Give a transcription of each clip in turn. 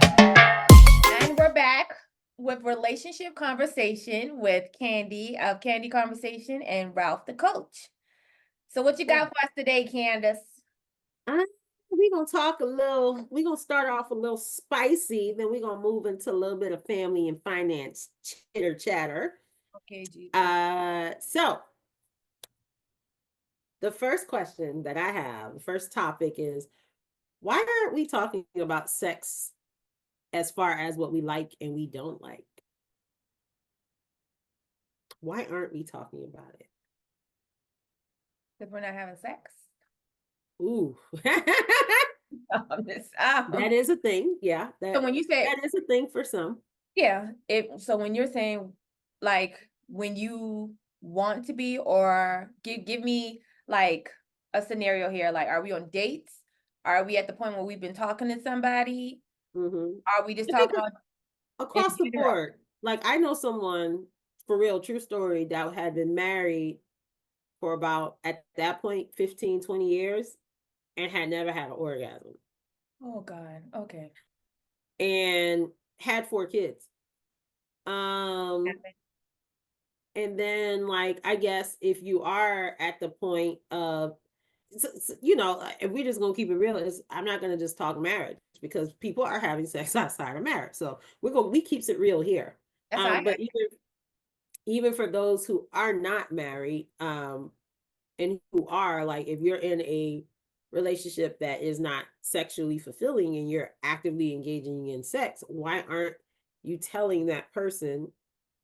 And we're back with relationship conversation with Candy of Candy Conversation and Ralph the coach. So what you got for us today, Candace? We're gonna talk a little, we're gonna start off a little spicy, then we're gonna move into a little bit of family and finance chitter chatter. Okay, Jesus. So the first question that I have, the first topic is, why aren't we talking about sex as far as what we like and we don't like? Why aren't we talking about it? Because we're not having sex. Ooh. Um, That is a thing. Yeah. so when you say That is a thing for some. yeah, so when you're saying like when you want to be, or give me like a scenario here, like are we on dates? Are we at the point where we've been talking to somebody? Mm-hmm. Are we just I think talking on in across the general? board. Like I know someone, for real, true story, that had been married for about, at that point, 15, 20 years and had never had an orgasm Oh God. Okay. and had 4 kids. Um, and then like, I guess if you are at the point of, if we're just gonna keep it real, is I'm not gonna just talk marriage because people are having sex outside of marriage. So we keeps it real here. That's all right. But even for those who are not married, and who are, like, if you're in a relationship that is not sexually fulfilling and you're actively engaging in sex, why aren't you telling that person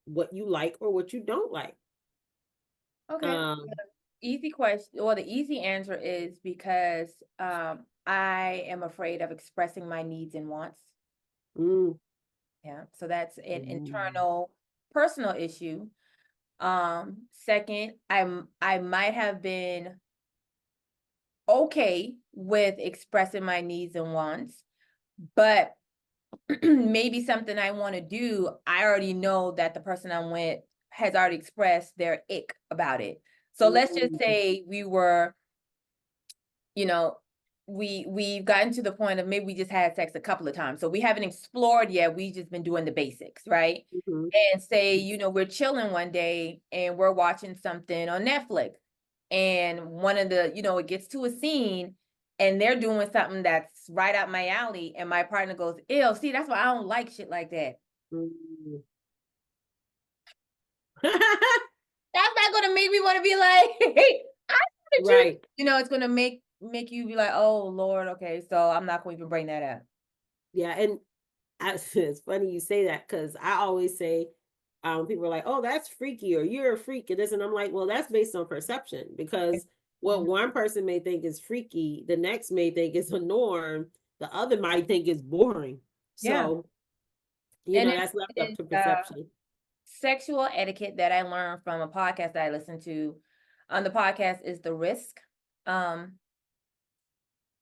what you like or what you don't like? Okay. Um, Easy question. Well, the easy answer is because I am afraid of expressing my needs and wants. mm, Yeah. So that's an mm, internal personal issue. Second, I might have been okay with expressing my needs and wants, but maybe something I want to do, I already know that the person I'm with has already expressed their ick about it. So let's just mm, say we were, you know, we've gotten to the point of maybe we just had sex a couple of times. So we haven't explored yet. We just been doing the basics, right? mhm. And say, we're chilling one day and we're watching something on Netflix. And one of the, it gets to a scene and they're doing something that's right up my alley. And my partner goes, ew, see, that's why I don't like shit like that. Mm. That's not gonna make me want to be like, hey, I want to Right. it's gonna make you be like, oh Lord, okay, so I'm not gonna even bring that up. Yeah, and it's funny you say that because I always say, people are like, "Oh, that's freaky," or "You're a freak," and this, and I'm like, "Well, that's based on perception because what Mhm. one person may think is freaky, the next may think is a norm, the other might think is boring." Yeah, So, and that's left up it's to perception. sexual etiquette that I learned from a podcast that I listened to. On the podcast is The Risk. Um,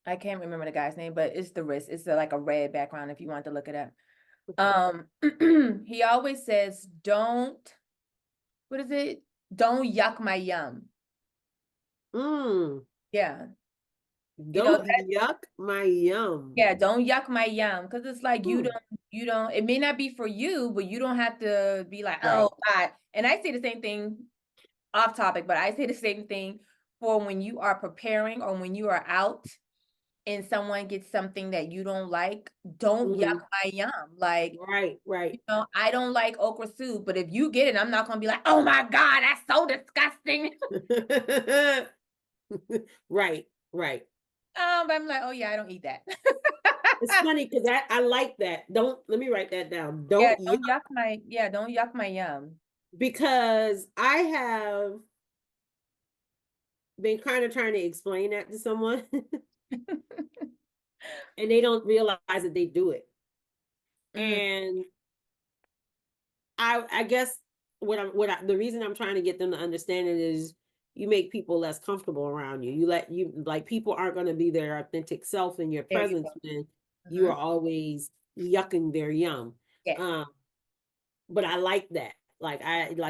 I can't remember the guy's name, but it's The Risk. It's like a red background if you want to look it up. He always says, "Don't, what is it? Don't yuck my yum." Mm, Yeah, don't yuck my yum. yeah, don't yuck my yum, because it's like Hmm. you don't. It may not be for you, but you don't have to be like, Right. oh God. And I say the same thing off topic, but I say the same thing for when you are preparing or when you are out and someone gets something that you don't like, don't yuck Hmm. my yum. Like, Right. Right. I don't like okra soup, but if you get it, I'm not gonna be like, oh my God, that's so disgusting. Right. Right. But I'm like, oh yeah, I don't eat that. It's funny because I like that. Don't, let me write that down. Yeah, Don't yuck, don't yuck my yum. because I have been kind of trying to explain that to someone and they don't realize that they do it. Mm, And I guess the reason I'm trying to get them to understand it is you make people less comfortable around you. You like, people aren't going to be their authentic self in your there you presence go. when you Hmm. are always yucking their yum. Yes. Um, but I like that. Like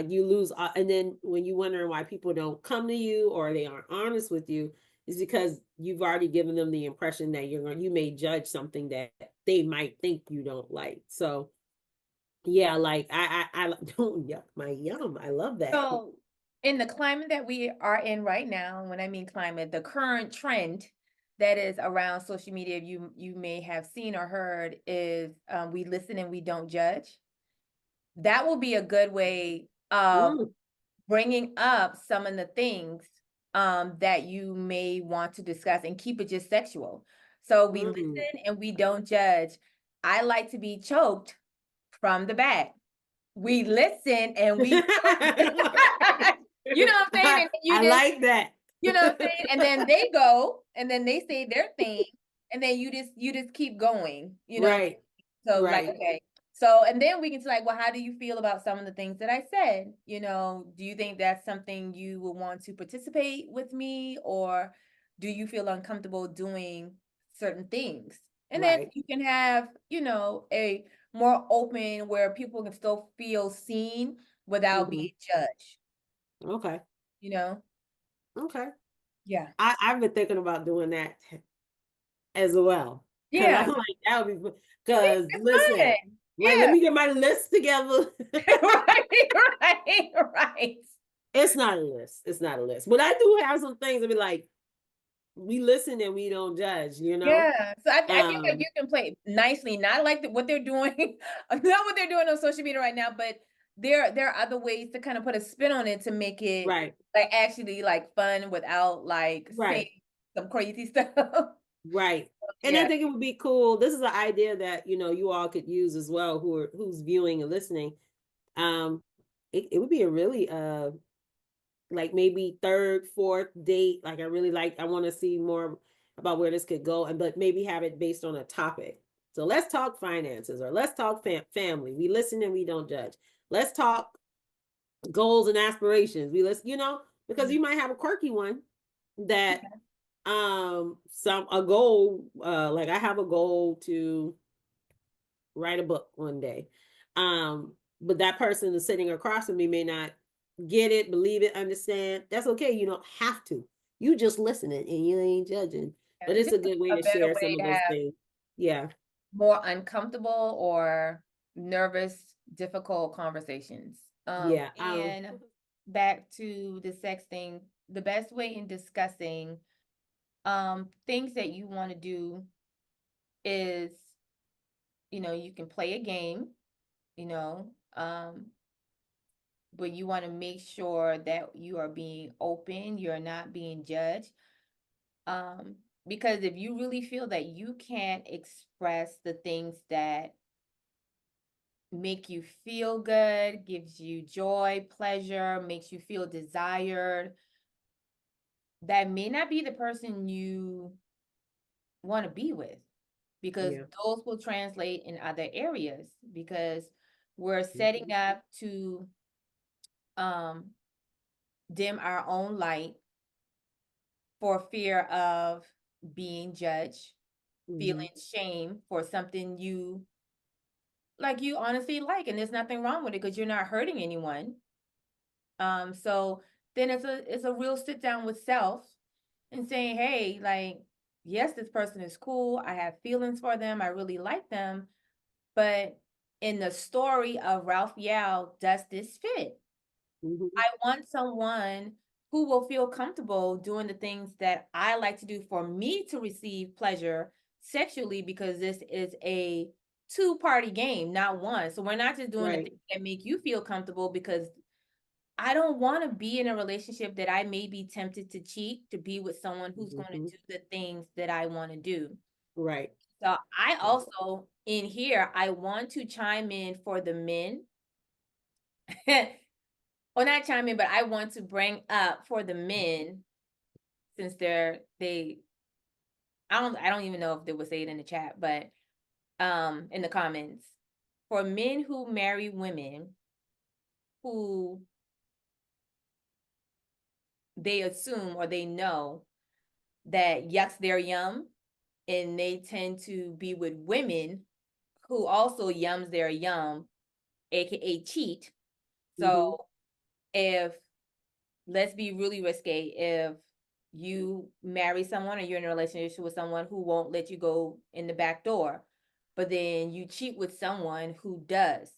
you lose, and then when you wondering why people don't come to you or they aren't honest with you, is because you've already given them the impression that you may judge something that they might think you don't like. So yeah, like I don't yuck my yum. I love that. So in the climate that we are in right now, when I mean climate, the current trend that is around social media, you may have seen or heard is we listen and we don't judge. That will be a good way of Mm, bringing up some of the things that you may want to discuss and keep it just sexual. So we listen mm. and we don't judge. I like to be choked from the back. We listen and we you know what I'm saying? And you I just, like that. you know what I'm saying? And then they go and then they say their thing and then you just keep going, you know? Right, So like, right, okay. So, and then we can say like, well, how do you feel about some of the things that I said? You know, do you think that's something you would want to participate with me, or do you feel uncomfortable doing certain things? And then right. you can have, a more open where people can still feel seen without Hmm. being judged, Okay, you know? okay. Yeah. I've been thinking about doing that as well. Cause Yeah. I'm like, that would be, See, cause it's listen, fun. like, let Yeah. me get my list together. Right, right, right. It's not a list. It's not a list. But I do have some things to be like, we listen and we don't judge, you know? Yeah. So I think that Um, you can play nicely, not like what they're doing, not what they're doing on social media right now, but there are other ways to kind of put a spin on it to make it right, like actually like fun without like saying right, some crazy stuff. right. And I Yeah. think it would be cool. This is an idea that, you all could use as well, who's viewing and listening. Um, it would be a really like maybe third, fourth date. Like I want to see more about where this could go, and but maybe have it based on a topic. So let's talk finances, or let's talk family. We listen and we don't judge. Let's talk goals and aspirations. We listen, because Mhm. you might have a quirky one that some a goal, like I have a goal to write a book one day. But that person is sitting across from me may not get it, believe it, understand. That's okay. You don't have to. You just listening and you ain't judging. Yeah, But it's it's just a good way a to better share some way of to those have things. Yeah. more uncomfortable or nervous, difficult conversations. Yeah. And back to the sex thing, the best way in discussing things that you want to do is, you can play a game, you know, but you want to make sure that you are being open, you're not being judged. Um, because if you really feel that you can't express the things that make you feel good, gives you joy, pleasure, makes you feel desired, that may not be the person you want to be with, because Yeah. those will translate in other areas, because we're setting Mhm. up to um dim our own light for fear of being judged, Mhm. feeling shame for something you honestly like, and there's nothing wrong with it because you're not hurting anyone. So then it's a real sit down with self and saying, hey, like, yes, this person is cool. I have feelings for them. I really like them. But in the story of Ralph Yao, does this fit? Mhm. I want someone who will feel comfortable doing the things that I like to do for me to receive pleasure sexually, because this is a two-party game, not one. So we're not just doing the Right. things that make you feel comfortable, because I don't want to be in a relationship that I may be tempted to cheat to be with someone who's going Mhm. to do the things that I want to do. Right. So I also in here, I want to chime in for the men. Well, not chime in, but I want to bring up for the men, since they I don't even know if they would say it in the chat, but in the comments. For men who marry women who they assume or they know that yucks their yum, and they tend to be with women who also yums their yum, aka cheat. So if, let's be really risque, if you marry someone or you're in a relationship with someone who won't let you go in the back door, but then you cheat with someone who does,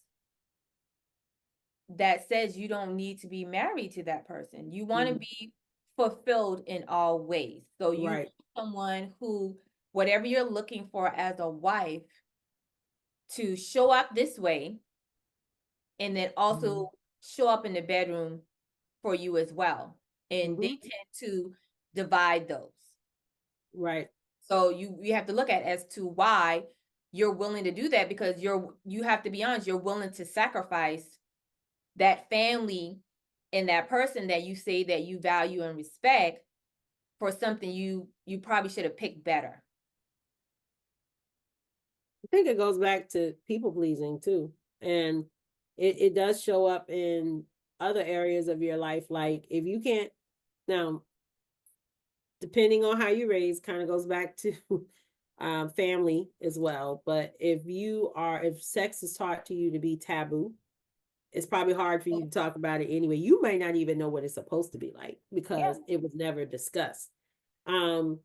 that says you don't need to be married to that person. You want to be fulfilled in all ways. So you want Right. someone who, whatever you're looking for as a wife, to show up this way, and then also show up in the bedroom for you as well. And they tend to divide those. Right. So you have to look at as to why you're willing to do that, because you have to be honest, you're willing to sacrifice that family and that person that you say that you value and respect for something you probably should have picked better. I think it goes back to people pleasing too. And it does show up in other areas of your life. Like if you can't, now, depending on how you raise, kind of goes back to family as well. But if sex is taught to you to be taboo, it's probably hard for you to talk about it anyway. You might not even know what it's supposed to be like Yeah. because it was never discussed. Um,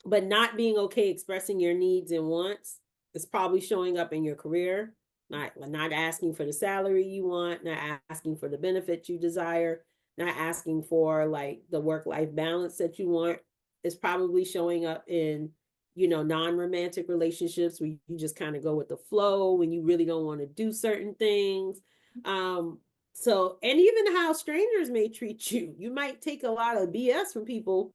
but not being okay expressing your needs and wants is probably showing up in your career, not asking for the salary you want, not asking for the benefits you desire, not asking for like the work-life balance that you want. It's probably showing up in non-romantic relationships where you just kind of go with the flow when you really don't want to do certain things. So, and even how strangers may treat you. You might take a lot of BS from people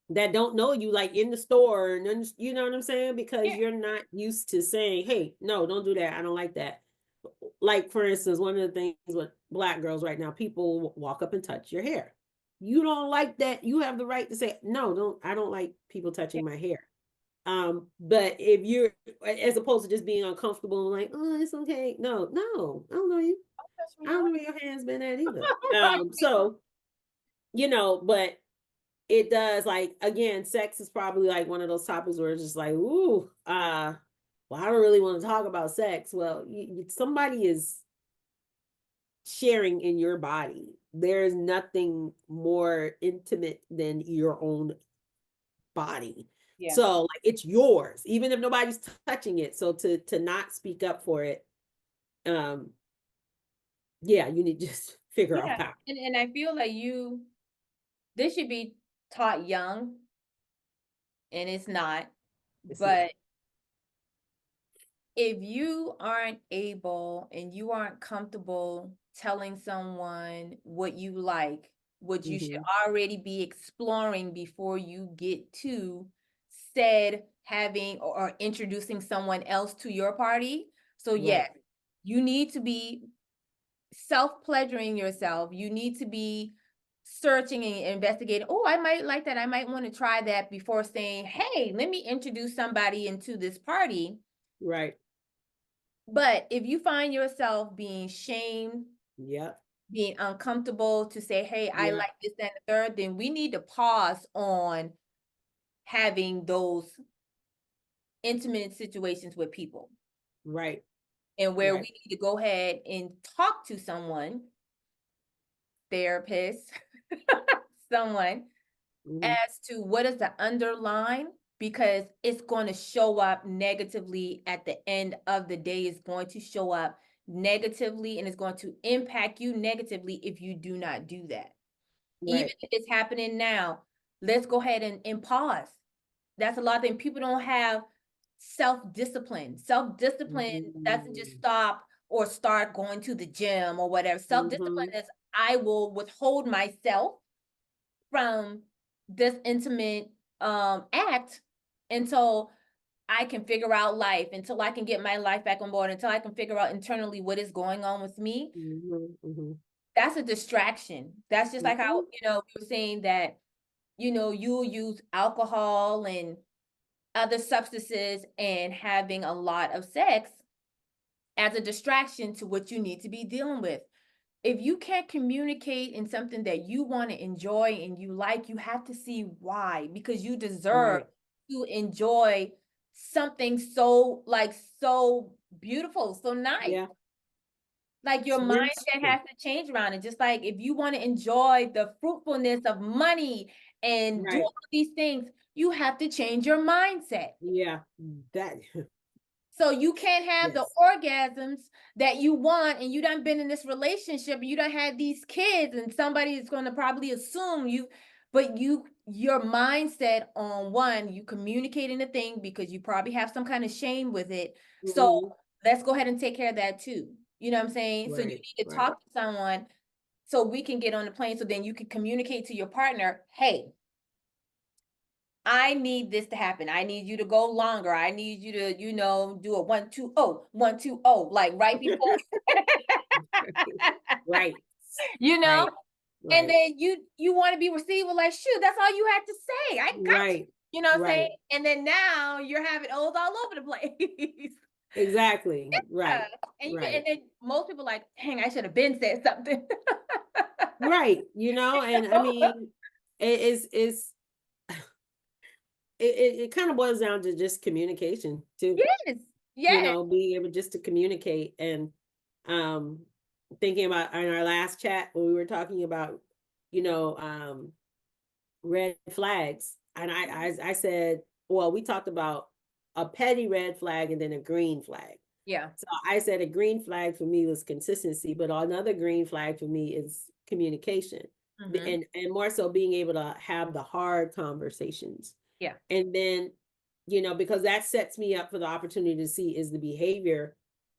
that don't know you, like in the store, and you know what I'm saying, because Yeah. you're not used to saying, hey, no, don't do that, I don't like that. Like for instance, one of the things with Black girls right now, people walk up and touch your hair. You don't like that, you have the right to say, no, I don't like people touching my hair. But if you're, as opposed to just being uncomfortable and like, oh, it's okay, no, I don't know you, I don't know where your hand's been at either. So but it does, like, again, sex is probably like one of those topics where it's just like, ooh, well, I don't really want to talk about sex. Well, somebody is sharing in your body. There is nothing more intimate than your own body. Yeah. So like it's yours, even if nobody's touching it. So to not speak up for it, um, yeah, you need to just figure out Yeah. how. And I feel like this should be taught young, and it's not. It's not But if you aren't able and you aren't comfortable telling someone what you like, what you should mm-hmm. already be exploring before you get to said having or introducing someone else to your party. So Right, yes, you need to be self-pleasuring yourself. You need to be searching and investigating. Oh, I might like that. I might want to try that before saying, hey, let me introduce somebody into this party. right, But if you find yourself being shamed, yep, being uncomfortable to say, hey, I yeah, like this, that, and the third, then we need to pause on having those intimate situations with people. right, And where we right. need to go ahead and talk to someone, therapist, someone, Mm-hmm. as to what is the underline, because it's going to show up negatively at the end of the day. It's going to show up negatively, and it's going to impact you negatively if you do not do that. Even Right. if it's happening now, let's go ahead and pause. That's a lot of things. People don't have self-discipline. Self-discipline doesn't just Mhm. stop or start going to the gym or whatever. Self-discipline Mhm. is, I will withhold myself from this intimate act until I can figure out life, until I can get my life back on board, until I can figure out internally what is going on with me. Mhm. Mhm. That's a distraction. That's just like how, Mhm. we were saying that, you'll use alcohol and other substances and having a lot of sex as a distraction to what you need to be dealing with. If you can't communicate in something that you want to enjoy and you like, you have to see why, because you deserve Right. to enjoy something so beautiful, so nice. Yeah. Like your mindset has to change around it. Just like if you want to enjoy the fruitfulness of money and do Right. all these things, you have to change your mindset. Yeah. That. So you can't have the Yes. orgasms that you want, and you done been in this relationship, and you done had these kids, and somebody is going to probably assume you, but your mindset on one, you communicating the thing because you probably have some kind of shame with it. So Mhm. let's go ahead and take care of that too. You know what I'm saying? So you Right. need to Right. talk to someone so we can get on the plane. So then you can communicate to your partner, hey, I need this to happen. I need you to go longer. I need you to, do a 1-2-0, 1-2-0, like right before, Right. you know, Right. and Right. then you want to be received with like, shoot, that's all you had to say. I got you. Right. You know what I'm saying? Right. And then now you're having O's all over the place. Exactly. Yeah. Right. And Right. then most people like, dang, I should have been said something. Right. And I mean, it's it kind of boils down to just communication too. Yes. Yes. Being able just to communicate and um thinking about in our last chat when we were talking about, you know, red flags. And I said, well, we talked about a petty red flag and then a green flag. Yeah. So I said a green flag for me was consistency, but another green flag for me is communication. Mm-hmm. And more so being able to have the hard conversations. Yeah. And then, because that sets me up for the opportunity to see is the behavior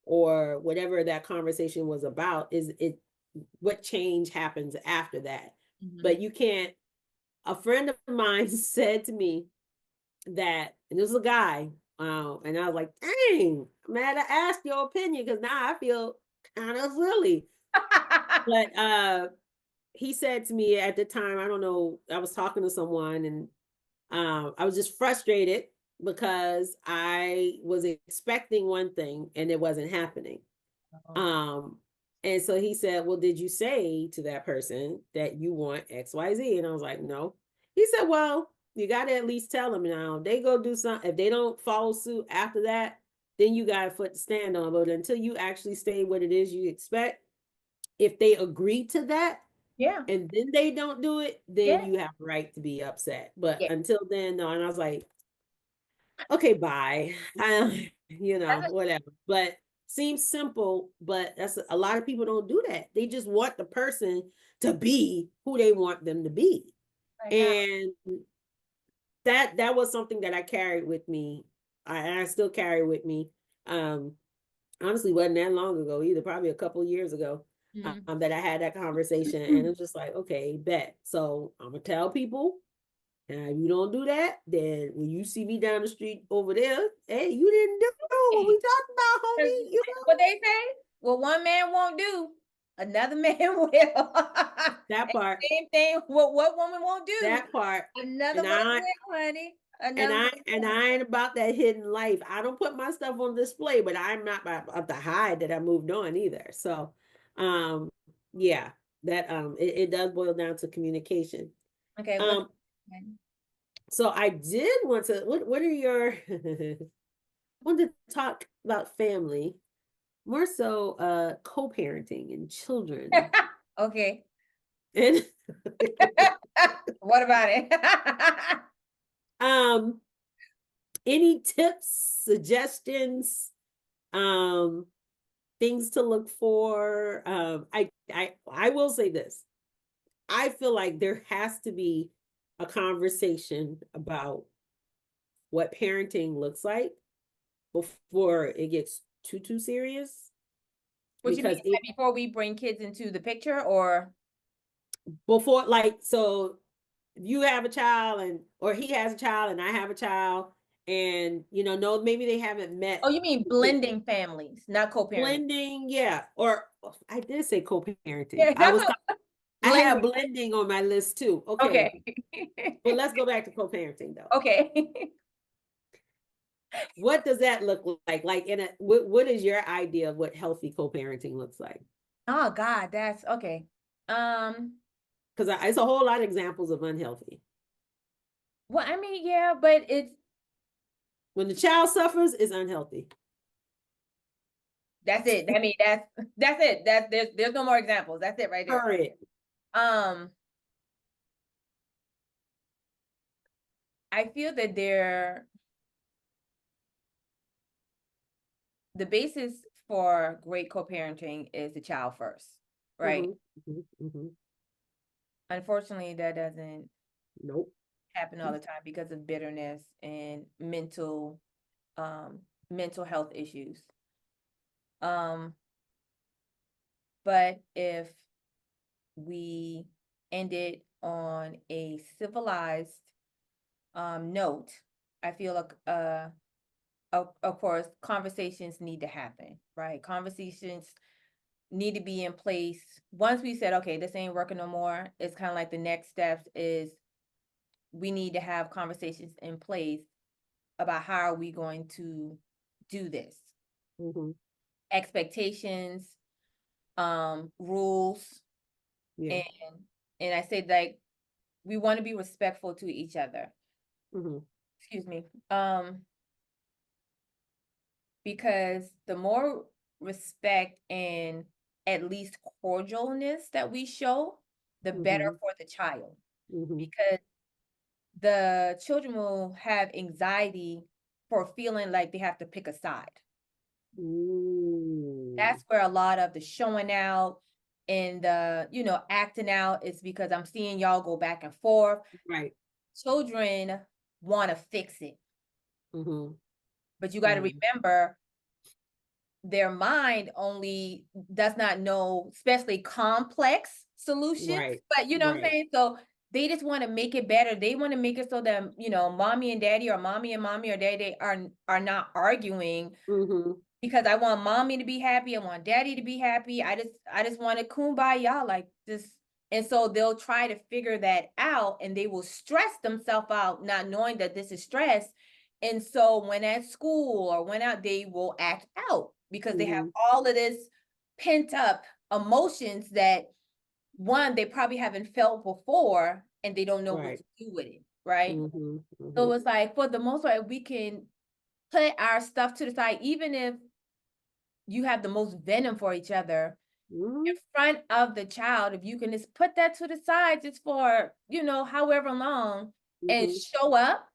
or whatever that conversation was about, is it what change happens after that. Mm-hmm. But you can't, a friend of mine said to me that, and this was a guy, and I was like, dang, I'm mad to ask your opinion because now I feel kind of silly. But he said to me at the time, I don't know, I was talking to someone and I was just frustrated because I was expecting one thing and it wasn't happening. Um, and so he said, well, did you say to that person that you want XYZ? And I was like, no. He said, well, you got to at least tell them now. They go do something. If they don't follow suit after that, then you got a foot to stand on. But until you actually say what it is you expect, if they agree to that Yeah. and then they don't do it, then Yeah. you have a right to be upset. But Yeah. until then, no. And I was like, okay, bye. That's Whatever. But seems simple, but that's a lot of people don't do that. They just want the person to be who they want them to be. I know. And that was something that I carried with me. I still carry with me. Um, honestly, wasn't that long ago either, probably a couple of years ago. Mm. That I had that conversation, and it's just like, okay, bet. So I'm gonna tell people, and if you don't do that, then when you see me down the street over there, hey, you didn't do what we talked about, homie. What they say? Well, one man won't do, another man will. That And part, same thing. What woman won't do, that part, another and one I will, honey. and Another I one and will. I ain't about that hidden life. I don't put my stuff on display, but I'm not about to hide that I moved on either. So, um, yeah, that it does boil down to communication. Okay, what's Um, so I did want to. What are your? Want to talk about family more so, co-parenting and children okay? and What about it? um any tips, suggestions, um things to look for. I will say this. I feel like there has to be a conversation about what parenting looks like before it gets too serious. What you mean, Because it like before we bring kids into the picture, or? before, like, so you have a child and or he has a child and I have a child, and no, maybe they haven't met. Oh, you mean blending families, not co-parenting? Blending, yeah. Or I did say co-parenting. Yeah, that's what I have blending. blending on my list too. Okay. Okay. But let's go back to co-parenting though. Okay. What does that look like? Like what is your idea of what healthy co-parenting looks like? Oh God, that's okay. Um, Because it's a whole lot of examples of unhealthy. well, I mean, yeah, but it's When the child suffers, it's unhealthy. That's it. I mean, that's it. There's no more examples. That's it right there. Correct. I feel that the basis for great co-parenting is the child first, right? Unfortunately, that doesn't Nope. happen all the time because of bitterness and mental health issues. But if we ended on a civilized note, I feel like of course conversations need to happen, right? Conversations need to be in place. Once we said, okay, this ain't working no more, it's kind of like the next steps is we need to have conversations in place about how are we going to do this. Expectations, rules, Yeah. and I say like we want to be respectful to each other. Excuse me. Because the more respect and at least cordialness that we show, the better for the child. Because the children will have anxiety for feeling like they have to pick a side. That's where a lot of the showing out and the, acting out is because I'm seeing y'all go back and forth. Right. Children want to fix it. But you got to Mm-hmm. remember their mind only does not know, especially complex solutions. Right. But you know what I'm saying? So they just want to make it better. They want to make it so that, mommy and daddy or mommy and mommy or daddy are not arguing because I want mommy to be happy. I want daddy to be happy. I just want to kumbaya like this. And so they'll try to figure that out and they will stress themselves out, not knowing that this is stress. And so when at school or when out, they will act out because they have all of this pent up emotions that one, they probably haven't felt before and they don't know what to do with it. Right. So it's like, for the most part, we can put our stuff to the side, even if you have the most venom for each other in front of the child. If you can just put that to the side just for, however long and show up,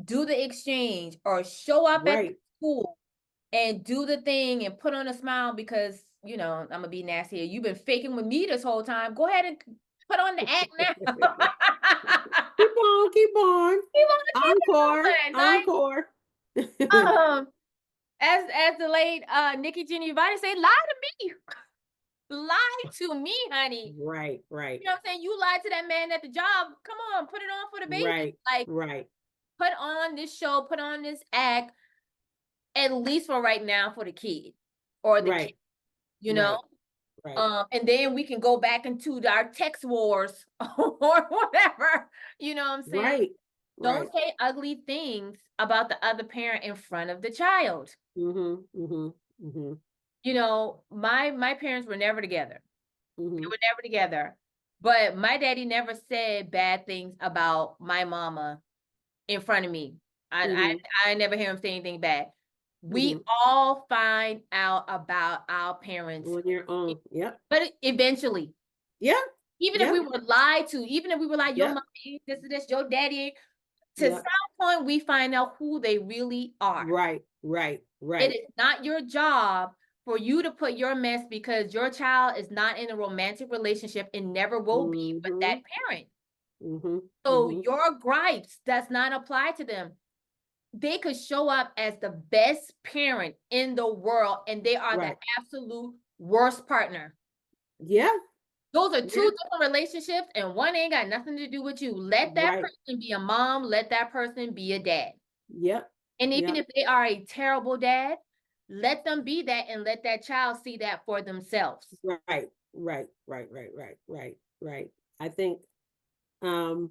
do the exchange or show up at school and do the thing and put on a smile because, I'm gonna be nasty here. You've been faking with me this whole time. Go ahead and put on the act now. Keep on. Keep on, keep Encore. As the late Nikki Giovanni say, lie to me. Lie to me, honey. Right. You know what I'm saying? You lied to that man at the job. Come on, put it on for the baby. Put on this show, put on this act, at least for right now for the kid or the kid, and then we can go back into our text wars or whatever. You know what I'm saying? Don't say ugly things about the other parent in front of the child. My parents were never together. They were never together. But my daddy never said bad things about my mama in front of me. I never hear him say anything bad. We all find out about our parents on your own. Yep. But eventually. Yeah. Even if we were lied to, even if we were like, your mom ain't this, your daddy, to some point we find out who they really are. Right. It is not your job for you to put your mess because your child is not in a romantic relationship and never will be with that parent. So your gripes does not apply to them. They could show up as the best parent in the world and they are the absolute worst partner. Yeah. Those are two different relationships and one ain't got nothing to do with you. Let that person be a mom. Let that person be a dad. Yep. And even if they are a terrible dad, let them be that and let that child see that for themselves. Right. I think the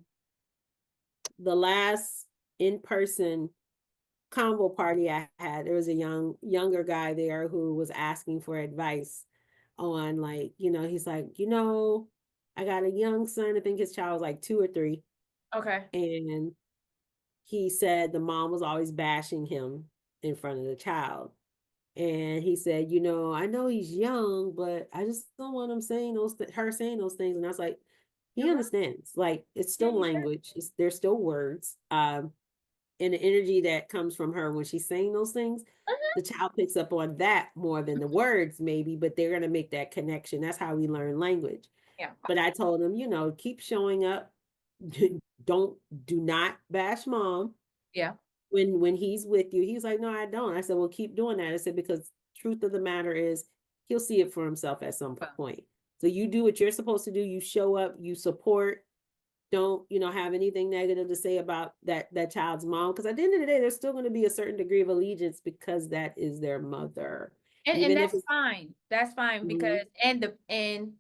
last in-person convo party I had, there was a younger guy there who was asking for advice on like, he's like, I got a young son. I think his child was like 2 or 3. Okay. And he said the mom was always bashing him in front of the child. And he said, you know, I know he's young, but I just don't want him saying her saying those things. And I was like, he You're right. understands. Like, it's Yeah, still he does. language. There's still words. And the energy that comes from her when she's saying those things, Mhm. the child picks up on that more than the words, maybe, but they're gonna make that connection. That's how we learn language. Yeah. But I told him, you know, keep showing up. Don't do not bash mom Yeah. when he's with you. He's like, no, I don't. I said, well, keep doing that. I said, because truth of the matter is he'll see it for himself at some Well, point. So you do what you're supposed to do. You show up, you support. Don't, you know, have anything negative to say about that child's mom. Because at the end of the day, there's still going to be a certain degree of allegiance because that is their mother. and Even if that's it's fine. That's fine mhm, because and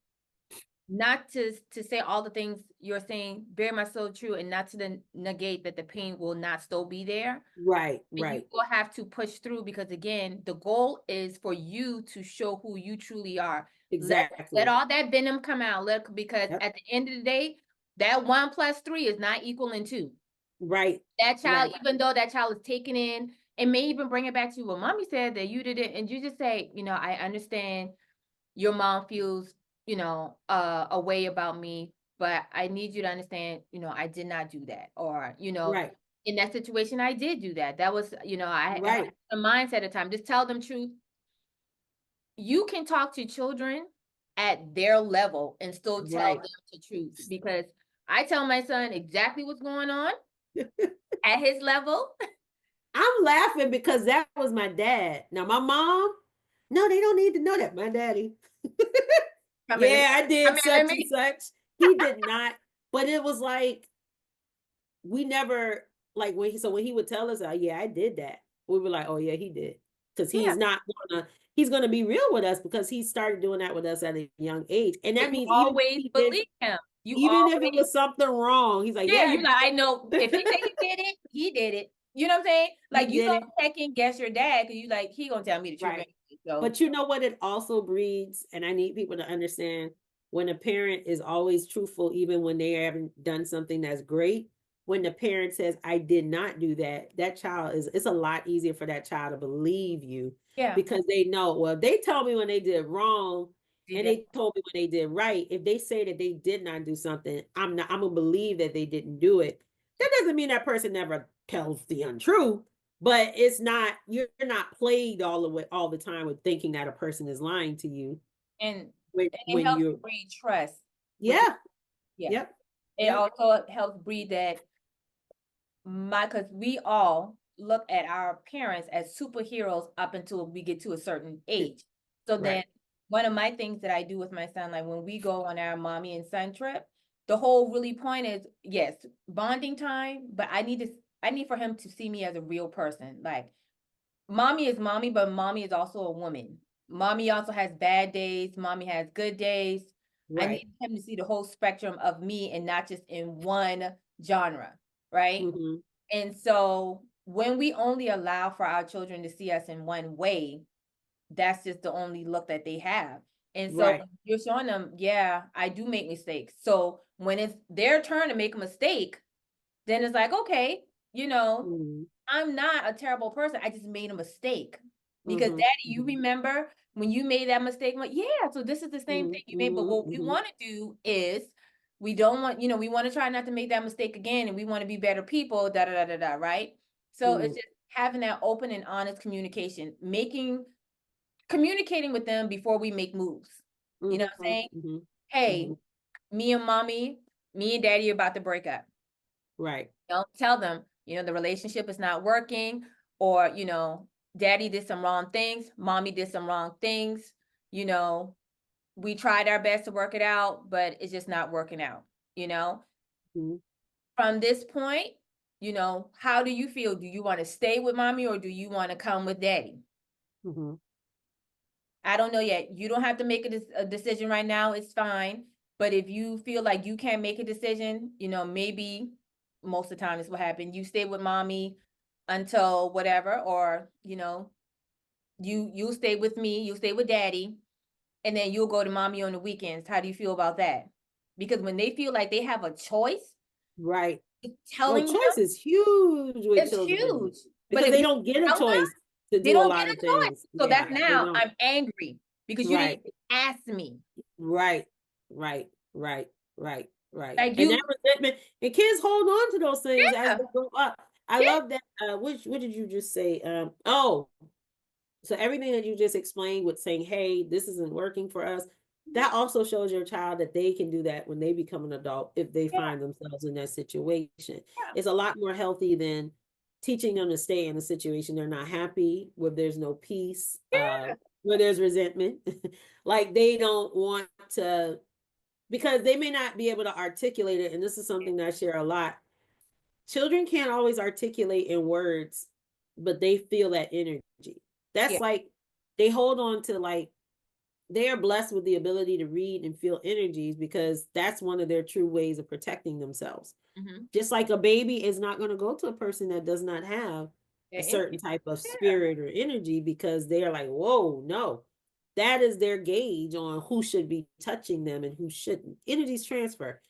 not to say all the things you're saying very much so true, and not to negate that the pain will not still be there. right, And you right. will have to push through because again, the goal is for you to show who you truly are. Let Exactly. all that venom come out. Because Yep. at the end of the day, that 1 + 3 is not equaling 2. Right. That child, Right. even though that child is taken in, and may even bring it back to you. Well, mommy said that you did it, and you just say, I understand your mom feels, a way about me, but I need you to understand, I did not do that. Or, Right. in that situation, I did do that. That was, I had Right. a mindset at the time. Just tell them truth. You can talk to children at their level and still tell Right. them the truth because I tell my son exactly what's going on at his level. I'm laughing because that was my dad. Now my mom, no, they don't need to know that. My daddy. Come here, Yeah, I come did here, let such and me. such. He did not, but it was like we never like when he would tell us, yeah, I did that. We were like, oh yeah, he did. Because Yeah, he's gonna be real with us because he started doing that with us at a young age. And but that you means always believe him. You even if it always was something wrong, he's like, Yeah, yeah, you like, I know if he say he did it, he did it. You know what I'm saying? he Like you did don't it. second guess your dad because you like he gonna tell me the truth Right. anyway. So But you know what it also breeds, and I need people to understand when a parent is always truthful, even when they haven't done something that's great. When the parent says, I did not do that, that child it's a lot easier for that child to believe you yeah, because they know, well, they told me when they did wrong see and that, they told me when they did right. If they say that they did not do something, I'm gonna believe that they didn't do it. That doesn't mean that person never tells the untruth, but it's not you're not plagued all the time with thinking that a person is lying to you and it when helps you're breed trust, which is yeah, yeah. yep, It yep, also helps breed that because we all look at our parents as superheroes up until we get to a certain age. So then right, one of my things that I do with my son, like when we go on our mommy and son trip, the whole really point is yes, bonding time, but I need for him to see me as a real person. Like mommy is mommy, but mommy is also a woman. Mommy also has bad days, mommy has good days. I right. need him to see the whole spectrum of me and not just in one genre, right? Mm-hmm, And so when we only allow for our children to see us in one way, that's just the only look that they have. And so right. when you're showing them, yeah, I do make mistakes. So when it's their turn to make a mistake, then it's like, okay, you know, Mm-hmm, I'm not a terrible person. I just made a mistake. Because mm-hmm, daddy, you mm-hmm, remember when you made that mistake? I'm like, yeah, so this is the same thing you made. But what mm-hmm, we mm-hmm, want to do is we don't want, we want to try not to make that mistake again and we want to be better people, da da da da da, right? So it's mm-hmm, just having that open and honest communication, communicating with them before we make moves. You know what I'm saying? mm-hmm, mm-hmm, Hey, me and mommy, me and daddy are about to break up. right. Don't tell them, the relationship is not working, or, daddy did some wrong things, mommy did some wrong things, you know, we tried our best to work it out, but it's just not working out, you know? Mm-hmm, From this point, how do you feel? Do you want to stay with mommy or do you want to come with daddy? mm-hmm, I don't know yet. You don't have to make a decision right now. It's fine. But if you feel like you can't make a decision, maybe most of the time is what happened. You stay with mommy until whatever, or you'll stay with me, you'll stay with daddy, and then you'll go to mommy on the weekends. How do you feel about that? Because when they feel like they have a choice, right. Well, telling them choice is huge with it's children huge. But because if they you don't get a tell them, choice. to They do a don't get lot a of choice. things. So that's Yeah, they now don't. I'm angry because you didn't Right, even ask me. right, right, right, right, right. Like And that you, resentment, and kids hold on to those things as yeah, they grow up. I yeah, love that. Which what did you just say? Oh, so everything that you just explained with saying, hey, this isn't working for us, that also shows your child that they can do that when they become an adult if they yeah, find themselves in that situation. yeah, It's a lot more healthy than teaching them to stay in a situation they're not happy, where there's no peace, yeah, where there's resentment. Like they don't want to, because they may not be able to articulate it. And this is something that I share a lot. Children can't always articulate in words, but they feel that energy. That's yeah. like they hold on to, like, they are blessed with the ability to read and feel energies because that's one of their true ways of protecting themselves. Mm-hmm. Just like a baby is not going to go to a person that does not have a Yeah, certain type of yeah. spirit or energy, because they are like, whoa, no. That is their gauge on who should be touching them and who shouldn't. Energies transfer.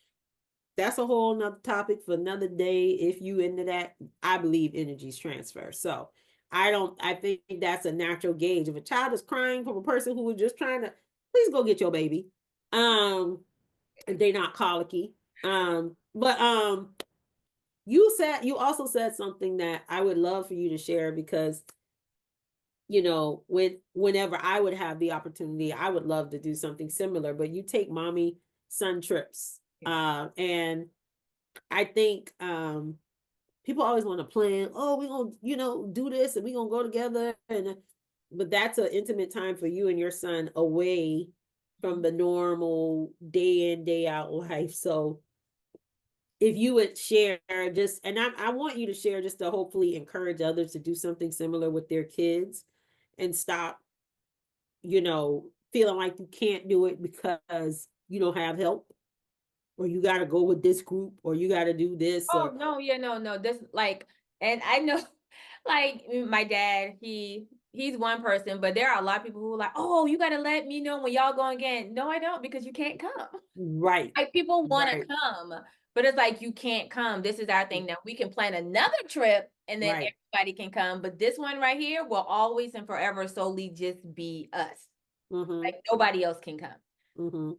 That's a whole nother topic for another day. If you into that, I believe energies transfer. So I think that's a natural gauge. If a child is crying from a person who was just trying to, please go get your baby. If they're not colicky. But you also said something that I would love for you to share, because whenever I would have the opportunity, I would love to do something similar. But you take mommy son trips. And I think people always want to plan, oh, we're gonna, do this and we're gonna go together. But that's an intimate time for you and your son away from Mhm. the normal day in, day out life. So if you would share just, and I want you to share just to hopefully encourage others to do something similar with their kids and stop, feeling like you can't do it because you don't have help, or you got to go with this group, or you got to do this, Oh or no, yeah, no, no. This like, and I know, like my dad, he's one person, but there are a lot of people who are like, oh, you gotta let me know when y'all going again. No, I don't, because you can't come. right, Like people want to right, come, but it's like you can't come. This is our thing. Now we can plan another trip and then right. everybody can come, but this one right here will always and forever solely just be us. Mm-hmm. Like nobody else can come. Mm-hmm.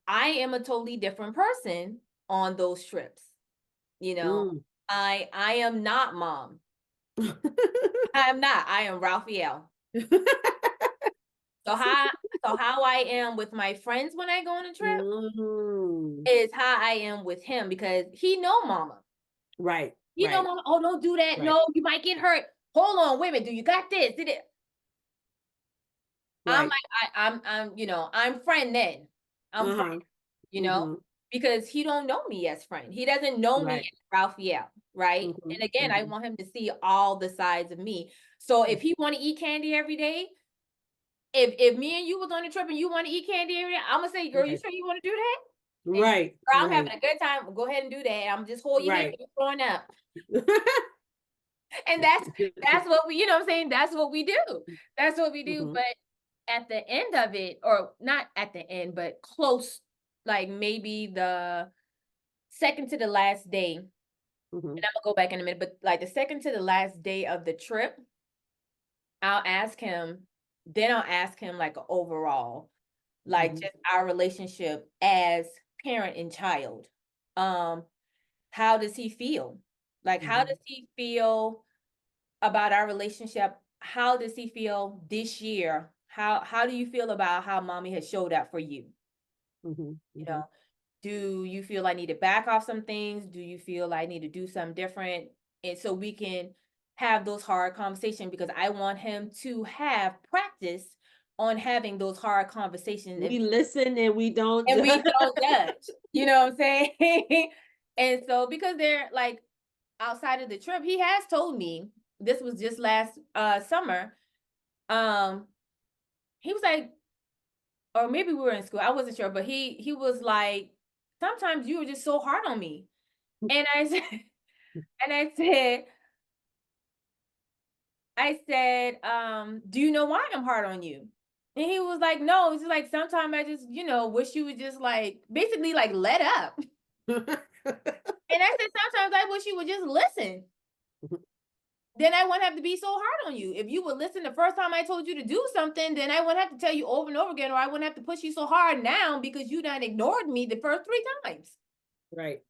I am a totally different person on those trips. You know, Mm. I am not mom. I am not. I am Raphael. So how so how I am with my friends when I go on a trip Mm. is how I am with him, because he know mama. Right, You know, right, mama, oh, don't do that. right, No, you might get hurt. Hold on, wait a minute. Do you got this? Did it? I'm right. like, I'm friend then. I'm friend, Uh-huh. you know, Mm-hmm. because he don't know me as friend. He doesn't know me Right. as Raphael, right? Mm-hmm. And again, I Mm-hmm. want him to see all the sides of me. So if he want to eat candy every day, if me and you was on a trip and you want to eat candy every day, I'm gonna say, girl, you Right. sure you want to do that? And you, Right. girl, I'm having Right. a good time. Go ahead and do that. I'm just hold your hand, Right. you're throwing up. And that's what we, what I'm saying? That's what we do. That's what we do. Mm-hmm. But at the end of it, or not at the end, but close, like maybe the second to the last day, and Mm-hmm. I'm gonna go back in a minute, but like the second to the last day of the trip, I'll ask him, then I'll ask him like overall, like Mm-hmm. just our relationship as parent and child. Um, how does he feel? Like, how Mm-hmm. does he feel about our relationship? How does he feel this year? How do you feel about how mommy has showed up for you? Mm-hmm. You Mm-hmm. know, do you feel I need to back off some things? Do you feel I need to do something different? And so we can have those hard conversations, because I want him to have practice on having those hard conversations, We listen and we don't and we judge. don't judge. You know what I'm saying? And so because they're like outside of the trip, he has told me, this was just last summer. Um, he was like, or maybe we were in school, I wasn't sure, but he was like, sometimes you were just so hard on me. And I said, and I said, do you know why I'm hard on you? And he was like, no, it's just like sometimes I just, wish you would just like basically like let up. And I said, sometimes I wish you would just listen. then I wouldn't have to be so hard on you. If you would listen the first time I told you to do something, then I wouldn't have to tell you over and over again, or I wouldn't have to push you so hard now because you done ignored me the first 3 times. Right.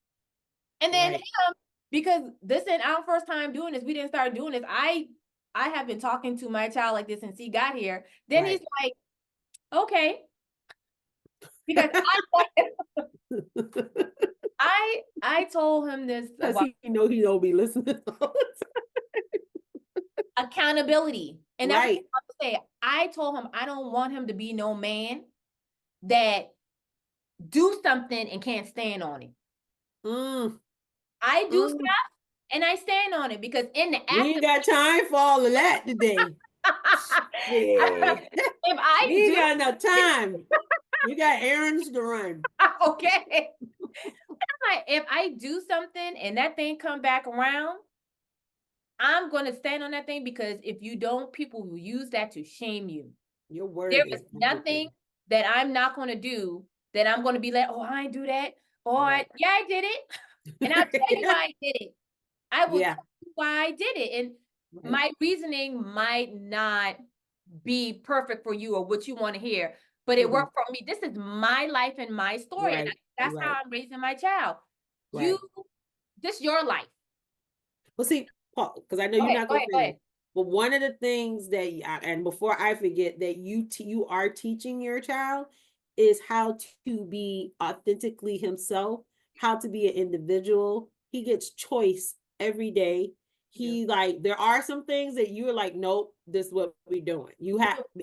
And then Right. him, because this ain't our first time doing this, we didn't start doing this. I have been talking to my child like this since he got here. Then he's like, okay. Because I told him this Does about he know he don't be listening all the accountability. And time? that's what Right. I'm about to say. I told him I don't want him to be no man that do something and can't stand on it. Mm, I do mm. stuff and I stand on it because in the We act ain't got time for all of that today. Yeah. if I We ain't do got enough time. We got errands to run. okay. If I do something and that thing come back around, I'm gonna stand on that thing because if you don't, people will use that to shame you. Your There word is is nothing everything. that I'm not gonna do that I'm gonna be like, oh, I ain't do that. Or Right. yeah, I did it. And I'll tell you why I did it. I will Yeah. tell you why I did it. And Right. my reasoning might not be perfect for you or what you want to hear, but it worked for me. This is my life and my story. And Right. that's how Right. I'm raising my child. You, Right. this your life. Well, see, Paul, because I know Go you're ahead, not go gonna ahead, go finish. ahead. But one of the things that, and before I forget, that you are teaching your child is how to be authentically himself, how to be an individual. He gets choice every day. You He like there are some things that you're like, nope, this is what we're doing. do.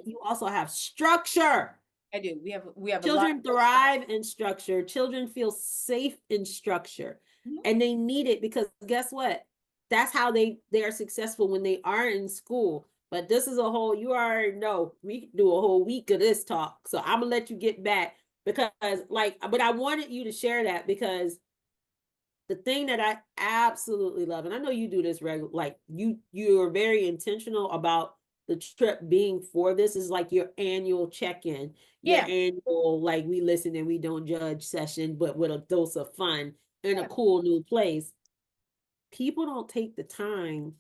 You also have structure. I do. We have a lot Children thrive in structure. Children feel safe in structure. of And they need it because guess what? That's how they are successful when they are in school. But this is a whole, you already know, we can do a whole week of this talk. So I'm gonna let you get back because like, but I wanted you to share that because the thing that I absolutely love, and I know you do this regular, like you are very intentional about the trip being for this is like your annual check-in, your yeah, annual like we listen and we don't judge session, but with a dose of fun in a yeah, cool new place. People don't take the time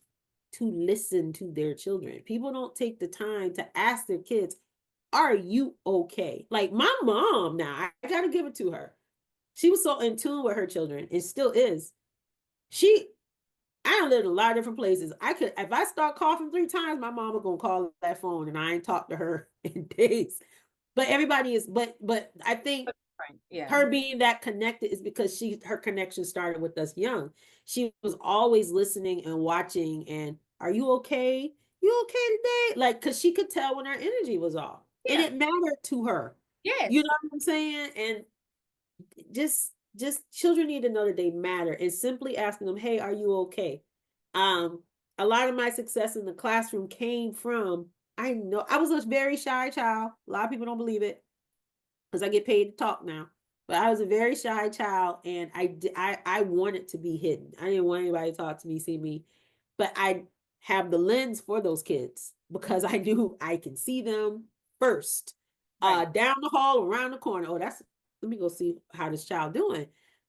to listen to their children. People don't take the time to ask their kids, "Are you okay?" Like my mom now, I got to give it to her. She was so in tune with her children and still is. She I done lived in a lot of different places. I could if I start coughing 3 times, my mama gonna call that phone and I ain't talked to her in days. But everybody is but I think right. Yeah, her being that connected is because her connection started with us young. She was always listening and watching and are you okay? You okay today? Like cuz she could tell when her energy was off. And yeah, it mattered to her. You yes. know what I'm saying? And just children need to know that they matter and simply asking them, hey, are you okay? um a lot of my success in the classroom came from I know I was a very shy child. A lot of people don't believe it because I get paid to talk now, but I was a very shy child and I wanted to be hidden. I didn't want anybody to talk to me, see me, but I have the lens for those kids because I knew I can see them first. Right. Down the hall, around the corner. Oh, that's let me go see how this child doing.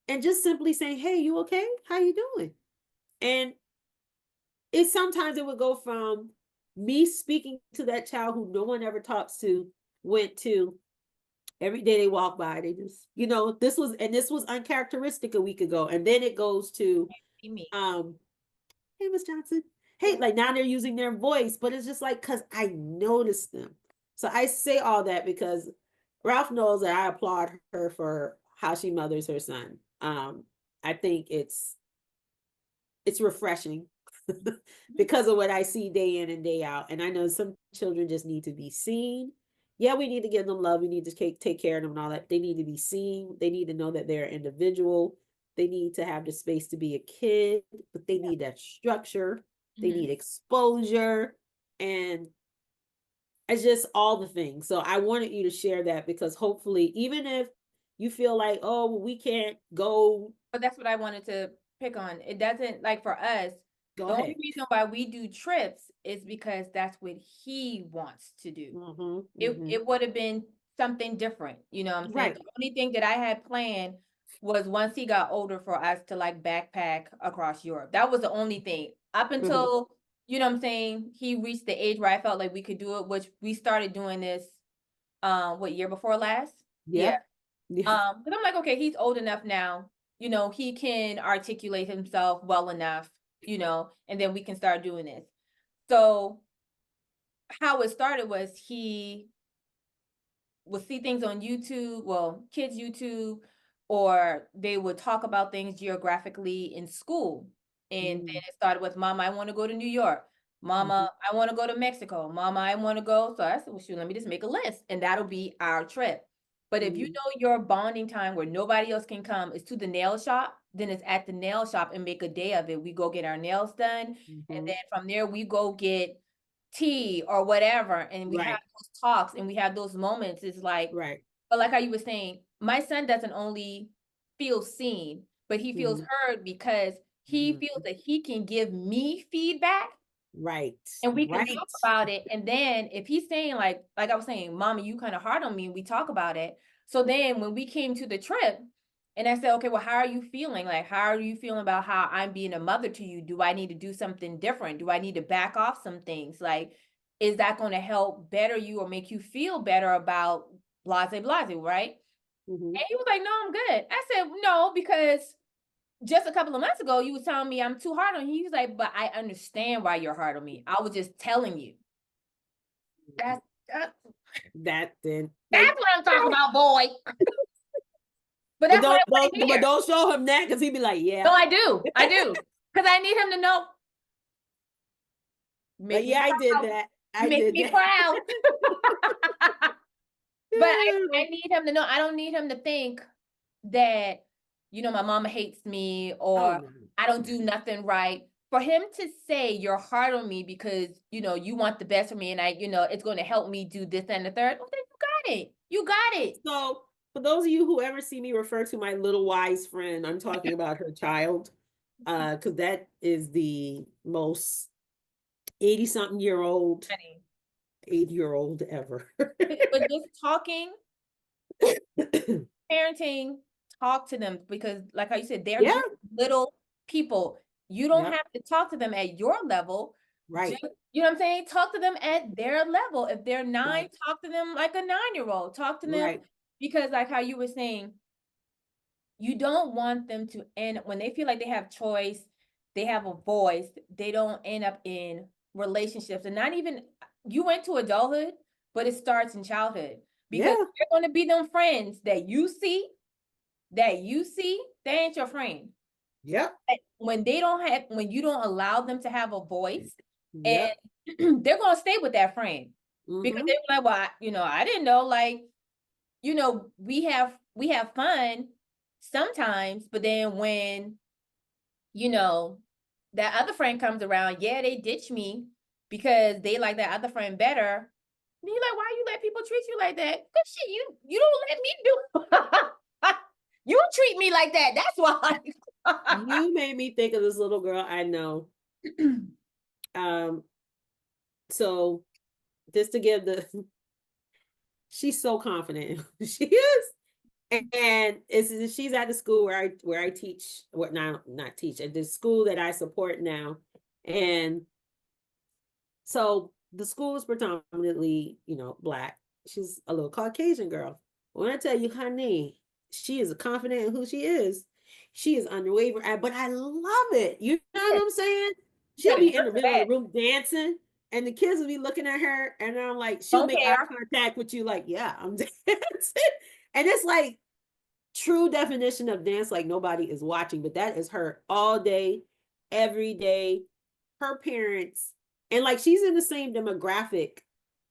And just simply saying, hey, you okay? How you doing? And sometimes it would go from me speaking to that child who no one ever talks to, went to every day they walk by, they just, this was uncharacteristic a week ago. And then it goes to, Be me. um, hey, Miss Johnson. Hey, Yeah. like now they're using their voice, but it's just like, cause I noticed them. So I say all that because Ralph knows that I applaud her for how she mothers her son. I think it's refreshing because of what I see day in and day out. And I know some children just need to be seen. Yeah, we need to give them love. We need to take care of them and all that. They need to be seen. They need to know that they're an individual. They need to have the space to be a kid, but they Yeah. need that structure. They Mhm. need exposure. And it's just all the things. So I wanted you to share that because hopefully, even if you feel like, oh, we can't go, But that's what I wanted to pick on. It doesn't like for us, go the only ahead. reason why we do trips is because that's what he wants to do. Mm-hmm, It mm-hmm. it would have been something different, you know what I'm saying? Right. The only thing that I had planned was once he got older for us to like backpack across Europe. That was the only thing. Up Mm-hmm. until you know what I'm saying, he reached the age where I felt like we could do it, which we started doing this, what, year before last? Yeah. Yeah. Yeah. But I'm like, okay, he's old enough now, you know, he can articulate himself well enough, you know, and then we can start doing this. So how it started was he would see things on YouTube, well, kids YouTube, or they would talk about things geographically in school. And then Mm, it started with, Mama, I want to go to New York. mhm, Mama, I want to go to Mexico. Mama, I want to go. So I said, well, shoot, let me just make a list, and that'll be our trip. But if you mhm, know your bonding time where nobody else can come is to the nail shop, then it's at the nail shop and make a day of it. We go get our nails done. And mhm. then from there, we go get tea or whatever, and we have Right, those talks and we have those moments. It's like, right. but like how you were saying, my son doesn't only feel seen, but he feels Mhm, heard because he mhm. feels that he can give me feedback Right, and we can talk right. about it. And then if he's saying like I was saying, Mama, you kind of hard on me, and we talk about it. So then when we came to the trip, and I said, okay, well, how are you feeling? Like, how are you feeling about how I'm being a mother to you? Do I need to do something different? Do I need to back off some things? Like, is that going to help better you or make you feel better about blase blase, right? Mhm. And he was like, no, I'm good. I said, no, because just a couple of months ago, you was telling me I'm too hard on you. He was like, but I understand why you're hard on me. I was just telling you. That's that, That then, that's like, what I'm talking about, boy. But but that's what I want to but hear. don't show him that because he'd be like, No, yeah, I do, because I need him to know. Make me yeah, I did proud. that. I Make did me that. proud. But I need him to know. I don't need him to think that, you know, my mama hates me Oh or no, I don't no. do nothing right. For him to say you're hard on me because, you know, you want the best for me and I, you know, it's going to help me do this and the third. Oh, then you got it. You got it. So for those of you who ever see me refer to my little wise friend, I'm talking about her child, because that is the most 80-something-year-old, Honey. 8-year-old ever. But just talking, parenting, talk to them because, like how you said, they're Yeah, just little people. You don't yep, have to talk to them at your level. right, Just, you know what I'm saying? Talk to them at their level. If they're 9, right, talk to them like a 9-year-old. Talk to them right. because, like how you were saying, you don't want them to end when they feel like they have choice, they have a voice, they don't end up in relationships. And not even you went to adulthood, but it starts in childhood because Yeah, they're going to be them friends that you see, they ain't your friend. yep, When they don't have, when you don't allow them to have a voice, and yep. they're gonna stay with that friend because Mm-hmm. they're like, well, you know, I didn't know, like, you know, we have fun sometimes, but then when, you know, that other friend comes around, yeah, they ditch me because they like that other friend better. And you're like, why you let people treat you like that? Good shit, you don't let me do. You treat me like that. That's why. You made me think of this little girl I know. Um, so just to give the she's so confident. She is. And it's she's at the school where I teach, what now not teach, at the school that I support now. And so the school is predominantly, Black. She's a little Caucasian girl. When I tell you, honey, she is confident in who she is. She is unwavering, but I love it. You know Yeah, what I'm saying? you She'll gotta be be in good the for middle of the that. room dancing, and the kids will be looking at her, and I'm like, she'll Don't make eye care. contact with you, like, yeah, I'm dancing. And it's like true definition of dance, like nobody is watching, but that is her all day, every day. Her parents, and like she's in the same demographic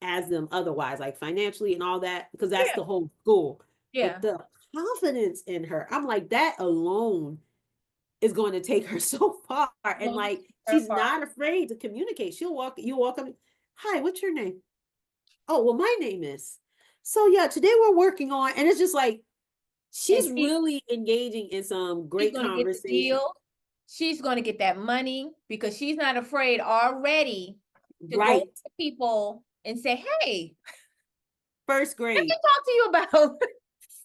as them otherwise, like financially and all that, because that's Yeah, the whole school. yeah. But the confidence in her, I'm like, that alone is going to take her so far. And Don't like, her she's far. not afraid to communicate. You walk up, hi, what's your name? Oh, well, my name is. So yeah, today we're working on, and it's just like, And she's really engaging in some she's great gonna get the conversation. deal. She's gonna get that money because she's not afraid already to go Right. to people and say, "Hey, First let me grade. talk to you about."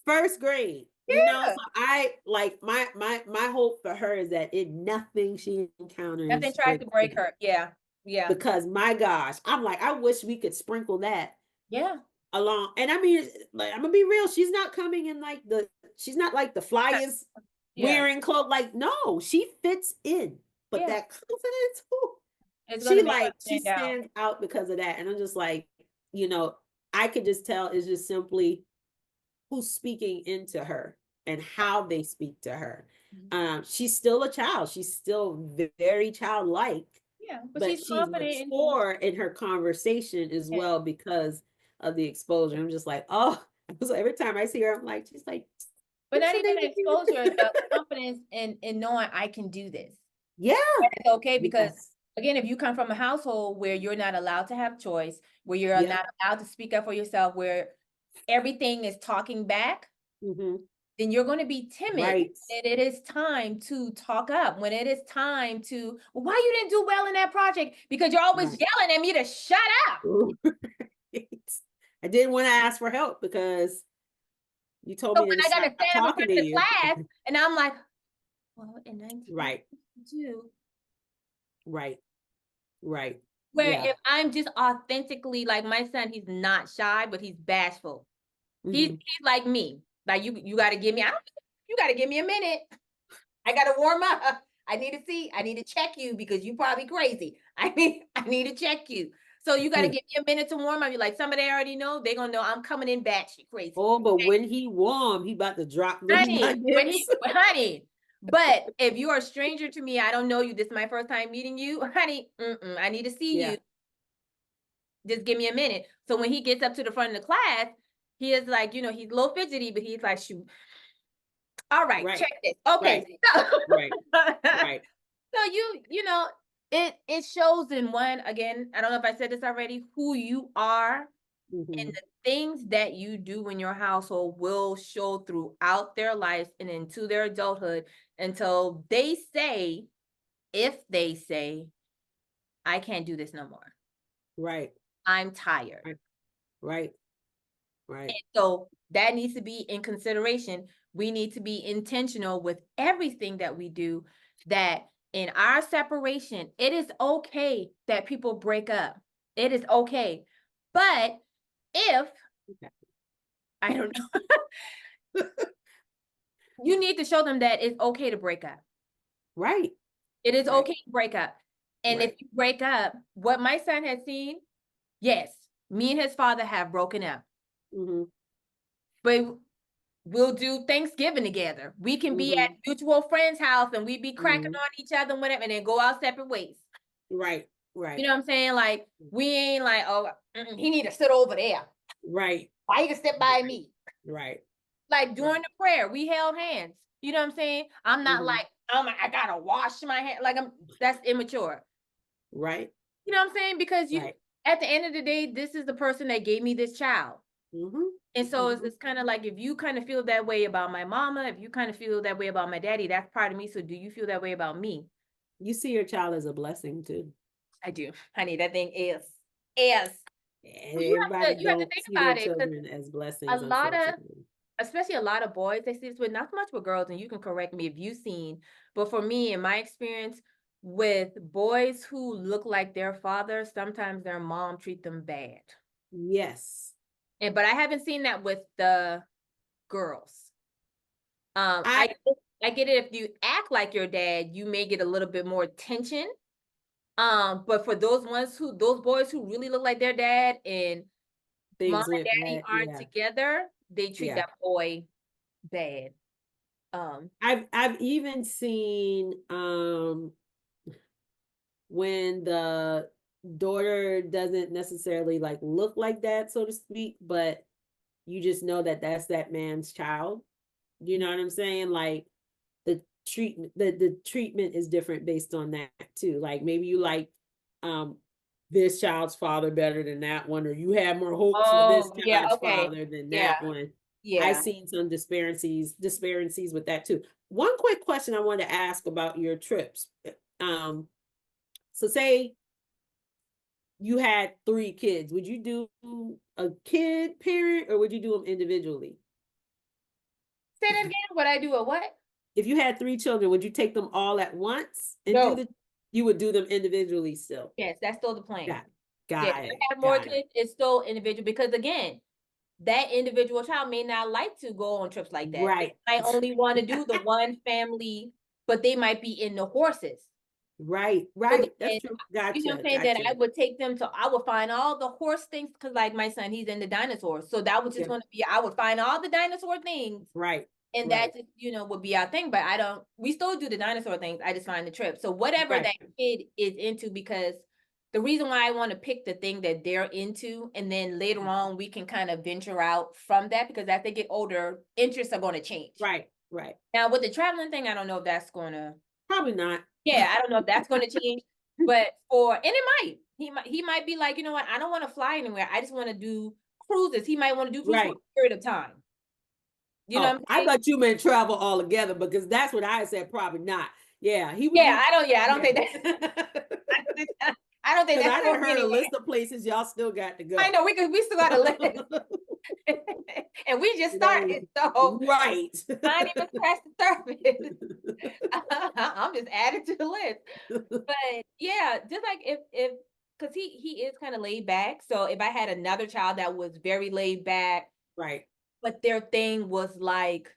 First grade. So Yeah, I like my hope for her is that it nothing she nothing encounters tries to breaks break her. her. Yeah, Yeah. because my gosh, I'm like, I wish we could sprinkle that Yeah. along. And I mean, like, I'm gonna be real, she's not coming in like she's not like the flyest Yeah. wearing clothes. Like, no, she fits in. But Yeah. that confidence, whew, It's gonna she make us like she stand out. stands out because of that. And I'm just like, I could just tell it's just simply who's speaking into her and how they speak to her. Mhm. She's still a child. She's still very childlike, Yeah, but but she's she's confident in who. mature in her conversation as Yeah. well because of the exposure. I'm just like, oh, so every time I see her, I'm like, she's like, But what's not your even name the again? exposure, the confidence in knowing I can do this. Yeah. It's okay because Yes. again, if you come from a household where you're not allowed to have choice, where you're Yep. not allowed to speak up for yourself, where everything is talking back, Mm-hmm. then you're going to be timid. Right. And it is time to talk up. When it is time to, well, why you didn't do well in that project? Because you're always Right. yelling at me to shut up. I didn't want to ask for help because you told So me when to I got stop to stand up in talking front to of the you. class, and I'm like, well, in Right. 1962, Right. Right. where Yeah. if I'm just authentically like my son, he's not shy, but he's bashful. Mm-hmm. He's like me. Like you got to give me. You got to give me a minute. I got to warm up. I need to see. I need to check you because you probably crazy. I need to check you. So you got to give me a minute to warm up. You're like somebody already know. They're gonna know I'm coming in batshit crazy. Oh, but when he warm, he about to drop them Honey, nuggets. honey. But if you are a stranger to me, I don't know you. This is my first time meeting you, honey. I need to see Yeah. you. Just give me a minute. So when he gets up to the front of the class, he is like, he's a little fidgety, but he's like, shoot. All right, Right. check this. Okay. Right. So, Right. Right. so it shows in one, again, I don't know if I said this already, who you are and Mm-hmm. the things that you do in your household will show throughout their lives and into their adulthood until they say, if they say, I can't do this no more. Right. I'm tired. Right. Right. Right. So that needs to be in consideration. We need to be intentional with everything that we do, that in our separation, it is okay that people break up. It is okay. But if, Okay. I don't know, you need to show them that it's okay to break up. Right. It is Right. okay to break up. And if Right. you break up, what my son has seen, yes, me and his father have broken up. Mm-hmm. But we'll do Thanksgiving together. We can be at Mm-hmm. mutual friends' house and we be cracking Mm-hmm. on each other and whatever, and then go our separate ways. Right. You Right. know what I'm saying? Like we ain't like, oh, he need to sit over there. Right. Why you can sit by me? Right. Like during Right. the prayer, we held hands. You know what I'm saying? I'm not Mm-hmm. like, I gotta wash my hand. Like that's immature. Right. You know what I'm saying? Because Right. at the end of the day, this is the person that gave me this child. Mm-hmm. And so Mm-hmm. it's kind of like if you kind of feel that way about my mama, if you kind of feel that way about my daddy, that's part of me. So do you feel that way about me? You see your child as a blessing too. I do, honey. That thing is. And Well, everybody you have to don't think see their about it because children as a blessings, lot of, unfortunately. especially a lot of boys, they see this with not so much with girls, and you can correct me if you've seen, but for me, in my experience, with boys who look like their father, sometimes their mom treat them bad. Yes. But I haven't seen that with the girls. Um, I I I get it if you act like your dad, you may get a little bit more attention. But for those boys who really look like their dad and mom things and went daddy bad. aren't Yeah. together, they treat Yeah. that boy bad. Um, I've even seen when the daughter doesn't necessarily like look like that, so to speak, but you just know that that's that man's child. You know what I'm saying? Like the treatment is different based on that too. Like maybe you like um this child's father better than that one, or you have more hopes for this oh yeah, child's okay. father than Yeah, that one. I've yeah. seen some disparities with that too. One quick question I wanted to ask about your trips. Um, so say you had 3 kids, would you do a kid parent or would you do them individually? Say that again. What I do or what? If you had 3 children, would you take them all at once and do No, the You would do them individually still. Yes, that's still the plan. Got Yeah, got if it. I have more Got it. kids, it's still individual because again, that individual child may not like to go on trips like that. Right. I only want to do the one family, but they might be in the horses. Right. So Right. That's then, true. you know what Gotcha. I'm saying? That I Gotcha. would take them to, I would find all the horse things because like my son, he's into dinosaurs. So that was just Yeah. going to be, I would find all the dinosaur things Right. and Right. that just, would be our thing. But I don't, we still do the dinosaur things. I just find the trip. So whatever Right. that kid is into, because the reason why I want to pick the thing that they're into, and then later on we can kind of venture out from that because as they get older, interests are going to change. Right. Right. Now with the traveling thing, I don't know if that's going to, Probably not. yeah, I don't know if that's going to change, but and it might, he might be like, you know what, I don't want to fly anywhere. I just want to do cruises. He might want to do cruises for Right. a period of time. You know what Oh, I'm I saying? thought you meant travel all together because that's what I said. Probably not. Yeah, he would Yeah, do. I don't think that. I don't think Because that's I didn't going heard a anywhere. list of places y'all still got to I go. know we still got a list, and we just started, so Right. I ain't even scratched the surface. I'm just adding to the list. But yeah, just like if because he is kind of laid back. So if I had another child that was very laid back, Right. but their thing was like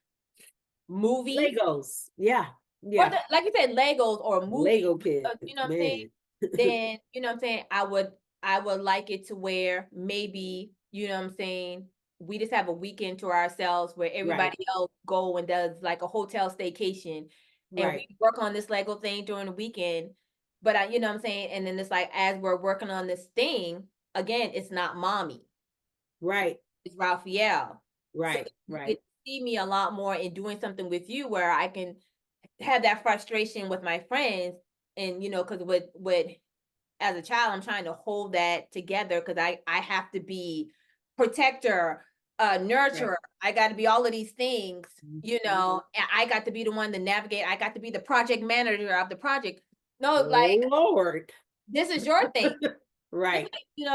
movies, Legos. Yeah. or Yeah. like you said, Legos or movies, Lego kids, you know what I'm saying? man. Then you know what I'm saying, I would like it to where maybe, you know what I'm saying, we just have a weekend to ourselves where Right. everybody else go and does like a hotel staycation and Right. we work on this Lego thing during the weekend. But I, you know what I'm saying? And then it's like as we're working on this thing, again, it's not mommy, Right. it's Raphael. So Right. you Right. get to see me a lot more in doing something with you where I can have that frustration with my friends. And because with as a child, I'm trying to hold that together because I have to be protector, Right. nurturer. I got to be all of these things, Mhm. and I got to be the one to navigate. I got to be the project manager of the project. No, like Oh Lord. this is your thing. Just Right. like,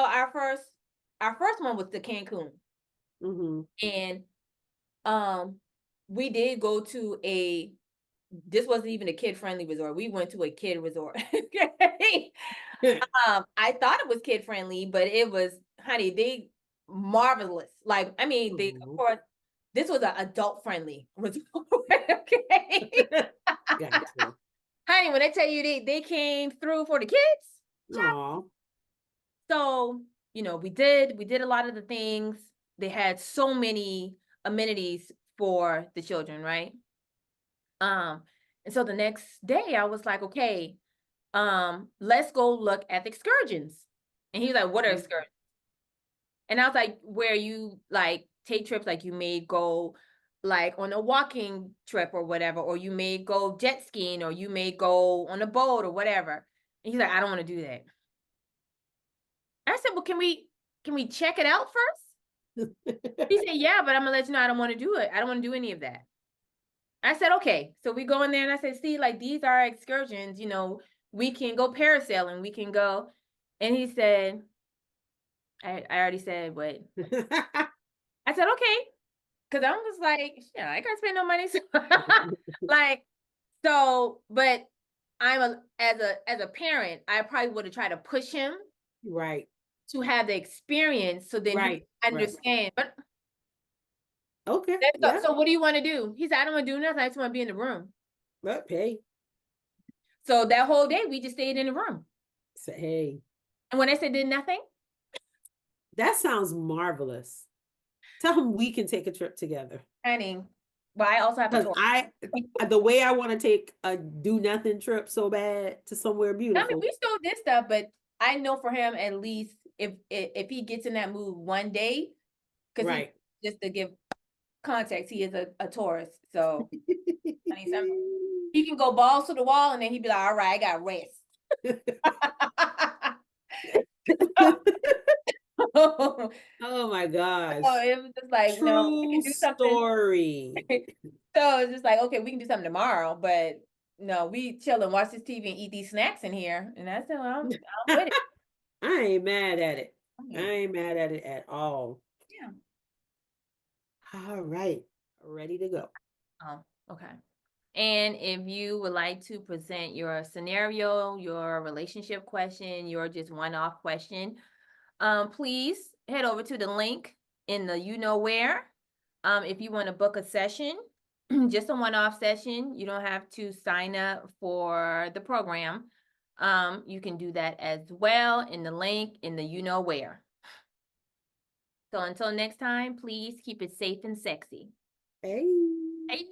our first one was the Cancun, Hmm. and um, we did go to this wasn't even a kid friendly resort. We went to a kid resort. Okay. I thought it was kid friendly, but it was, honey, they marvelous. Like, I mean, they of course this was an adult friendly resort. Okay. Gotcha. Honey, when I tell you they came through for the kids, child. Aw. So, we did a lot of the things. They had so many amenities for the children, right? Um, and so the next day I was like, okay, let's go look at the excursions. And he's like, what are excursions? And I was like, where you like take trips, like you may go like on a walking trip or whatever, or you may go jet skiing, or you may go on a boat or whatever. And he's like, I don't want to do that. I said, well, can we check it out first? He said, yeah, but I'm gonna let you know I don't want to do it. I don't want to do any of that. I said, okay. So we go in there and I said, see, like these are excursions, we can go parasailing, we can go. And he said, I already said what? I said, okay. Cause I was like, yeah, I can't spend no money. So like, but as a parent, I probably would have tried to push him Right. to have the experience so then he Right. Right. understand. But Okay. Yeah. so what do you want to do? He said, I don't want to do nothing. I just want to be in the room. But hey. So that whole day we just stayed in the room. Say hey. And when I said did nothing, That sounds marvelous. Tell him we can take a trip together. honey, but I also have to Because talk. the way I want to take a do nothing trip so bad to somewhere I mean, beautiful. we still did stuff, but I know for him at least if he gets in that mood one day, because he Right. just to give context, he is a Taurus. So I mean he can go balls to the wall and then he'd be like, all right, I got rest. So Oh my gosh. it was just like, no, we True can do something. story. So it's just like, okay, we can do something tomorrow, but no, we chill and watch this TV and eat these snacks in here. And I said, well, I'm with it. I ain't mad at it. I Yeah. ain't mad at it at all. Yeah. All right. Ready to go. Oh, okay. And if you would like to present your scenario, your relationship question, your just one-off question, please head over to the link in the you know where. If you want to book a session, just a one-off session, you don't have to sign up for the program. You can do that as well in the link in the you know where. So until next time, please keep it safe and sexy. Hey. Hey.